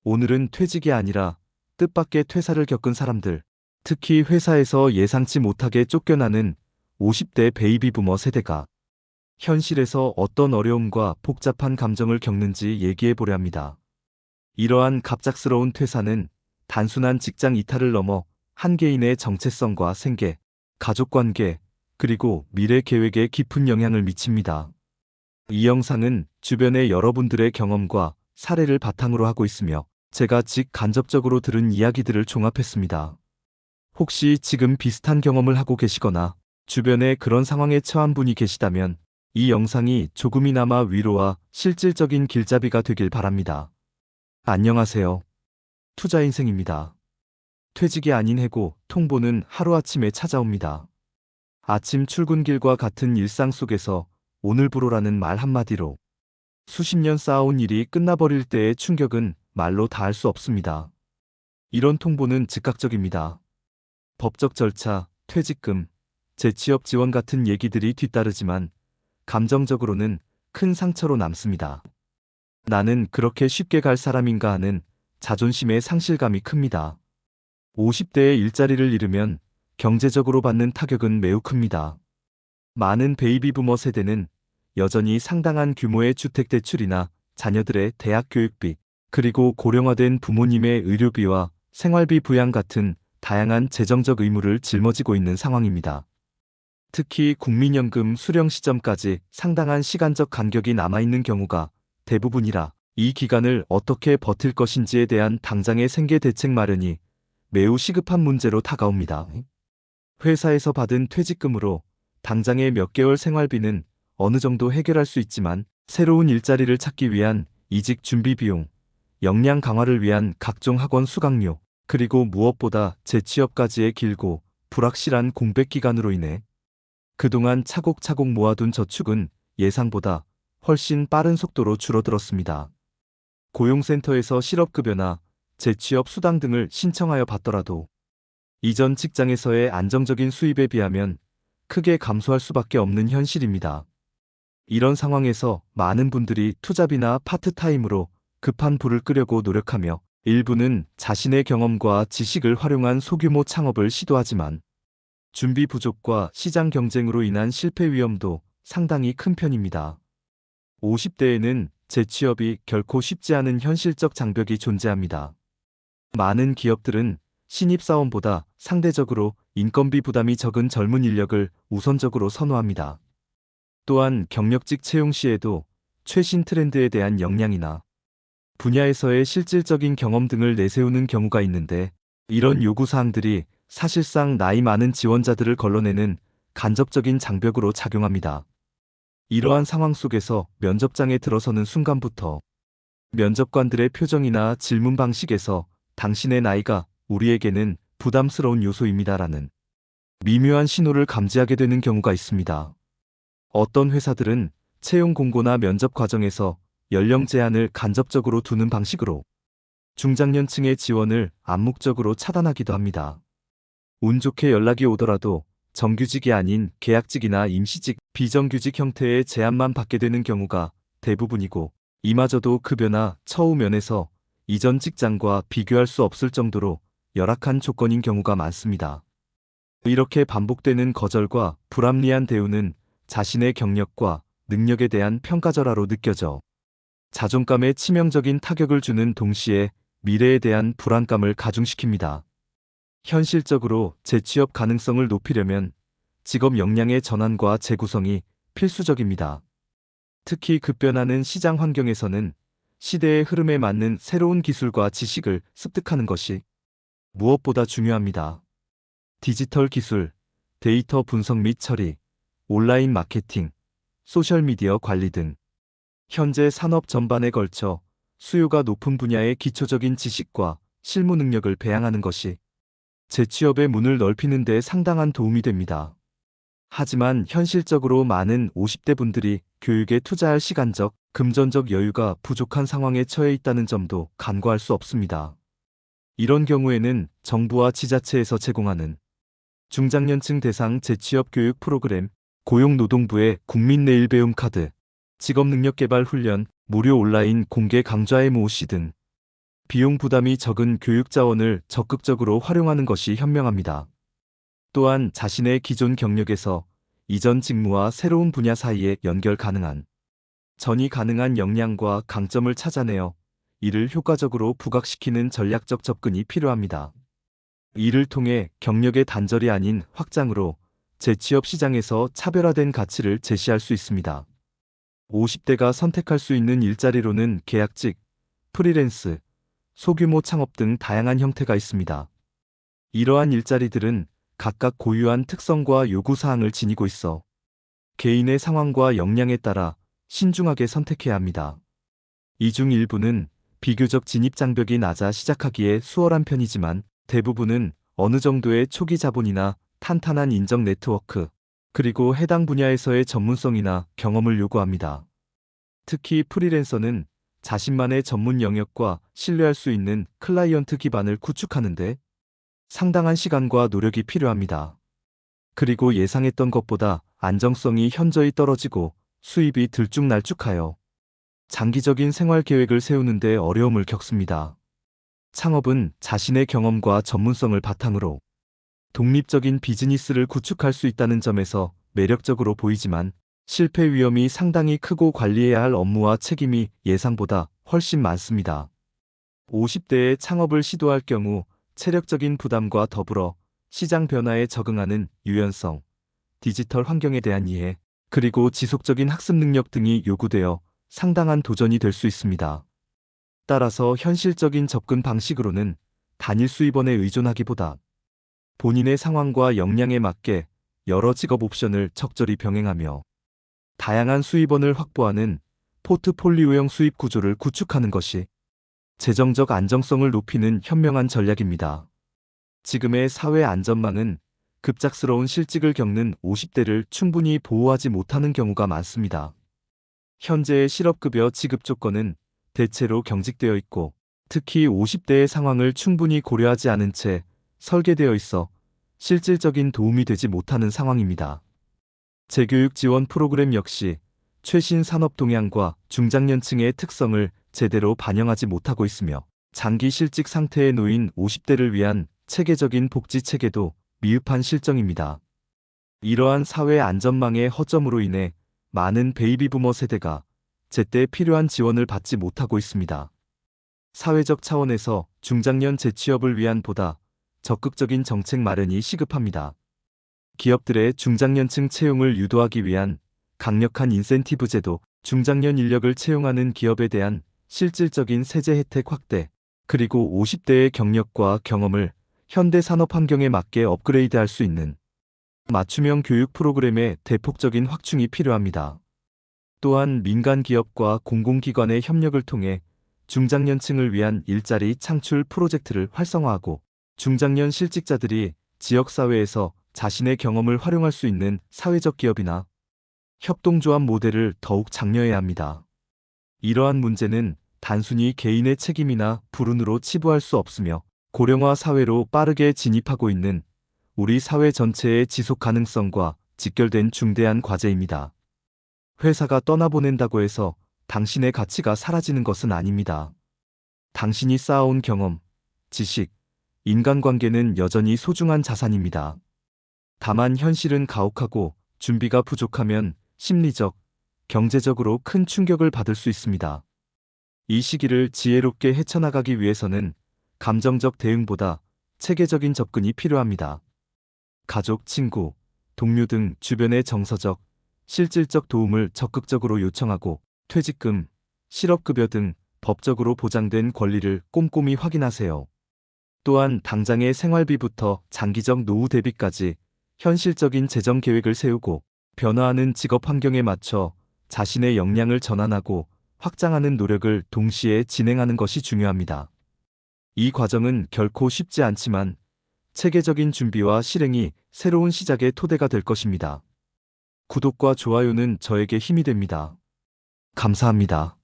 오늘은 퇴직이 아니라 뜻밖의 퇴사를 겪은 사람들, 특히 회사에서 예상치 못하게 쫓겨나는 50대 베이비 부머 세대가 현실에서 어떤 어려움과 복잡한 감정을 겪는지 얘기해 보려 합니다. 이러한 갑작스러운 퇴사는 단순한 직장 이탈을 넘어 한 개인의 정체성과 생계, 가족관계, 그리고 미래 계획에 깊은 영향을 미칩니다. 이 영상은 주변의 여러분들의 경험과 사례를 바탕으로 하고 있으며 제가 간접적으로 들은 이야기들을 종합했습니다. 혹시 지금 비슷한 경험을 하고 계시거나 주변에 그런 상황에 처한 분이 계시다면 이 영상이 조금이나마 위로와 실질적인 길잡이가 되길 바랍니다. 안녕하세요. 투자인생입니다. 퇴직이 아닌 해고, 통보는 하루아침에 찾아옵니다. 아침 출근길과 같은 일상 속에서 오늘부로라는 말 한마디로 수십 년 쌓아온 일이 끝나버릴 때의 충격은 말로 다할 수 없습니다. 이런 통보는 즉각적입니다. 법적 절차, 퇴직금, 재취업 지원 같은 얘기들이 뒤따르지만 감정적으로는 큰 상처로 남습니다. 나는 그렇게 쉽게 갈 사람인가 하는 자존심의 상실감이 큽니다. 50대의 일자리를 잃으면 경제적으로 받는 타격은 매우 큽니다. 많은 베이비 부머 세대는 여전히 상당한 규모의 주택대출이나 자녀들의 대학 교육비, 그리고 고령화된 부모님의 의료비와 생활비 부양 같은 다양한 재정적 의무를 짊어지고 있는 상황입니다. 특히 국민연금 수령 시점까지 상당한 시간적 간격이 남아있는 경우가 대부분이라 이 기간을 어떻게 버틸 것인지에 대한 당장의 생계 대책 마련이 매우 시급한 문제로 다가옵니다. 회사에서 받은 퇴직금으로 당장의 몇 개월 생활비는 어느 정도 해결할 수 있지만 새로운 일자리를 찾기 위한 이직 준비 비용, 역량 강화를 위한 각종 학원 수강료, 그리고 무엇보다 재취업까지의 길고 불확실한 공백 기간으로 인해 그동안 차곡차곡 모아둔 저축은 예상보다 훨씬 빠른 속도로 줄어들었습니다. 고용센터에서 실업급여나 재취업 수당 등을 신청하여 받더라도 이전 직장에서의 안정적인 수입에 비하면 크게 감소할 수밖에 없는 현실입니다. 이런 상황에서 많은 분들이 투잡이나 파트타임으로 급한 불을 끄려고 노력하며 일부는 자신의 경험과 지식을 활용한 소규모 창업을 시도하지만 준비 부족과 시장 경쟁으로 인한 실패 위험도 상당히 큰 편입니다. 50대에는 재취업이 결코 쉽지 않은 현실적 장벽이 존재합니다. 많은 기업들은 신입사원보다 상대적으로 인건비 부담이 적은 젊은 인력을 우선적으로 선호합니다. 또한 경력직 채용 시에도 최신 트렌드에 대한 역량이나 분야에서의 실질적인 경험 등을 내세우는 경우가 있는데 이런 요구사항들이 사실상 나이 많은 지원자들을 걸러내는 간접적인 장벽으로 작용합니다. 이러한 상황 속에서 면접장에 들어서는 순간부터 면접관들의 표정이나 질문 방식에서 당신의 나이가 우리에게는 부담스러운 요소입니다라는 미묘한 신호를 감지하게 되는 경우가 있습니다. 어떤 회사들은 채용 공고나 면접 과정에서 연령 제한을 간접적으로 두는 방식으로 중장년층의 지원을 암묵적으로 차단하기도 합니다. 운 좋게 연락이 오더라도 정규직이 아닌 계약직이나 임시직, 비정규직 형태의 제안만 받게 되는 경우가 대부분이고 이마저도 급여나 처우 면에서 이전 직장과 비교할 수 없을 정도로 열악한 조건인 경우가 많습니다. 이렇게 반복되는 거절과 불합리한 대우는 자신의 경력과 능력에 대한 평가절하로 느껴져 자존감에 치명적인 타격을 주는 동시에 미래에 대한 불안감을 가중시킵니다. 현실적으로 재취업 가능성을 높이려면 직업 역량의 전환과 재구성이 필수적입니다. 특히 급변하는 시장 환경에서는 시대의 흐름에 맞는 새로운 기술과 지식을 습득하는 것이 무엇보다 중요합니다. 디지털 기술, 데이터 분석 및 처리, 온라인 마케팅, 소셜미디어 관리 등 현재 산업 전반에 걸쳐 수요가 높은 분야의 기초적인 지식과 실무 능력을 배양하는 것이 재취업의 문을 넓히는 데 상당한 도움이 됩니다. 하지만 현실적으로 많은 50대 분들이 교육에 투자할 시간적, 금전적 여유가 부족한 상황에 처해 있다는 점도 간과할 수 없습니다. 이런 경우에는 정부와 지자체에서 제공하는 중장년층 대상 재취업 교육 프로그램, 고용노동부의 국민내일배움 카드, 직업능력개발 훈련, 무료 온라인 공개 강좌의 모시 등 비용 부담이 적은 교육 자원을 적극적으로 활용하는 것이 현명합니다. 또한 자신의 기존 경력에서 이전 직무와 새로운 분야 사이에 연결 가능한 전이 가능한 역량과 강점을 찾아내어 이를 효과적으로 부각시키는 전략적 접근이 필요합니다. 이를 통해 경력의 단절이 아닌 확장으로 재취업 시장에서 차별화된 가치를 제시할 수 있습니다. 50대가 선택할 수 있는 일자리로는 계약직, 프리랜스, 소규모 창업 등 다양한 형태가 있습니다. 이러한 일자리들은 각각 고유한 특성과 요구사항을 지니고 있어 개인의 상황과 역량에 따라 신중하게 선택해야 합니다. 이 중 일부는 비교적 진입장벽이 낮아 시작하기에 수월한 편이지만 대부분은 어느 정도의 초기 자본이나 탄탄한 인적 네트워크, 그리고 해당 분야에서의 전문성이나 경험을 요구합니다. 특히 프리랜서는 자신만의 전문 영역과 신뢰할 수 있는 클라이언트 기반을 구축하는데 상당한 시간과 노력이 필요합니다. 그리고 예상했던 것보다 안정성이 현저히 떨어지고 수입이 들쭉날쭉하여 장기적인 생활 계획을 세우는 데 어려움을 겪습니다. 창업은 자신의 경험과 전문성을 바탕으로 독립적인 비즈니스를 구축할 수 있다는 점에서 매력적으로 보이지만 실패 위험이 상당히 크고 관리해야 할 업무와 책임이 예상보다 훨씬 많습니다. 50대에 창업을 시도할 경우 체력적인 부담과 더불어 시장 변화에 적응하는 유연성, 디지털 환경에 대한 이해, 그리고 지속적인 학습 능력 등이 요구되어 상당한 도전이 될 수 있습니다. 따라서 현실적인 접근 방식으로는 단일 수입원에 의존하기보다 본인의 상황과 역량에 맞게 여러 직업 옵션을 적절히 병행하며 다양한 수입원을 확보하는 포트폴리오형 수입 구조를 구축하는 것이 재정적 안정성을 높이는 현명한 전략입니다. 지금의 사회 안전망은 급작스러운 실직을 겪는 50대를 충분히 보호하지 못하는 경우가 많습니다. 현재의 실업급여 지급 조건은 대체로 경직되어 있고 특히 50대의 상황을 충분히 고려하지 않은 채 설계되어 있어 실질적인 도움이 되지 못하는 상황입니다. 재교육 지원 프로그램 역시 최신 산업 동향과 중장년층의 특성을 제대로 반영하지 못하고 있으며 장기 실직 상태에 놓인 50대를 위한 체계적인 복지 체계도 미흡한 실정입니다. 이러한 사회 안전망의 허점으로 인해 많은 베이비 부머 세대가 제때 필요한 지원을 받지 못하고 있습니다. 사회적 차원에서 중장년 재취업을 위한 보다 적극적인 정책 마련이 시급합니다. 기업들의 중장년층 채용을 유도하기 위한 강력한 인센티브 제도, 중장년 인력을 채용하는 기업에 대한 실질적인 세제 혜택 확대, 그리고 50대의 경력과 경험을 현대 산업 환경에 맞게 업그레이드할 수 있는 맞춤형 교육 프로그램의 대폭적인 확충이 필요합니다. 또한 민간 기업과 공공기관의 협력을 통해 중장년층을 위한 일자리 창출 프로젝트를 활성화하고 중장년 실직자들이 지역사회에서 자신의 경험을 활용할 수 있는 사회적 기업이나 협동조합 모델을 더욱 장려해야 합니다. 이러한 문제는 단순히 개인의 책임이나 불운으로 치부할 수 없으며 고령화 사회로 빠르게 진입하고 있는 우리 사회 전체의 지속 가능성과 직결된 중대한 과제입니다. 회사가 떠나보낸다고 해서 당신의 가치가 사라지는 것은 아닙니다. 당신이 쌓아온 경험, 지식, 인간관계는 여전히 소중한 자산입니다. 다만 현실은 가혹하고 준비가 부족하면 심리적, 경제적으로 큰 충격을 받을 수 있습니다. 이 시기를 지혜롭게 헤쳐나가기 위해서는 감정적 대응보다 체계적인 접근이 필요합니다. 가족, 친구, 동료 등 주변의 정서적, 실질적 도움을 적극적으로 요청하고 퇴직금, 실업급여 등 법적으로 보장된 권리를 꼼꼼히 확인하세요. 또한 당장의 생활비부터 장기적 노후 대비까지 현실적인 재정 계획을 세우고 변화하는 직업 환경에 맞춰 자신의 역량을 전환하고 확장하는 노력을 동시에 진행하는 것이 중요합니다. 이 과정은 결코 쉽지 않지만 체계적인 준비와 실행이 새로운 시작의 토대가 될 것입니다. 구독과 좋아요는 저에게 힘이 됩니다. 감사합니다.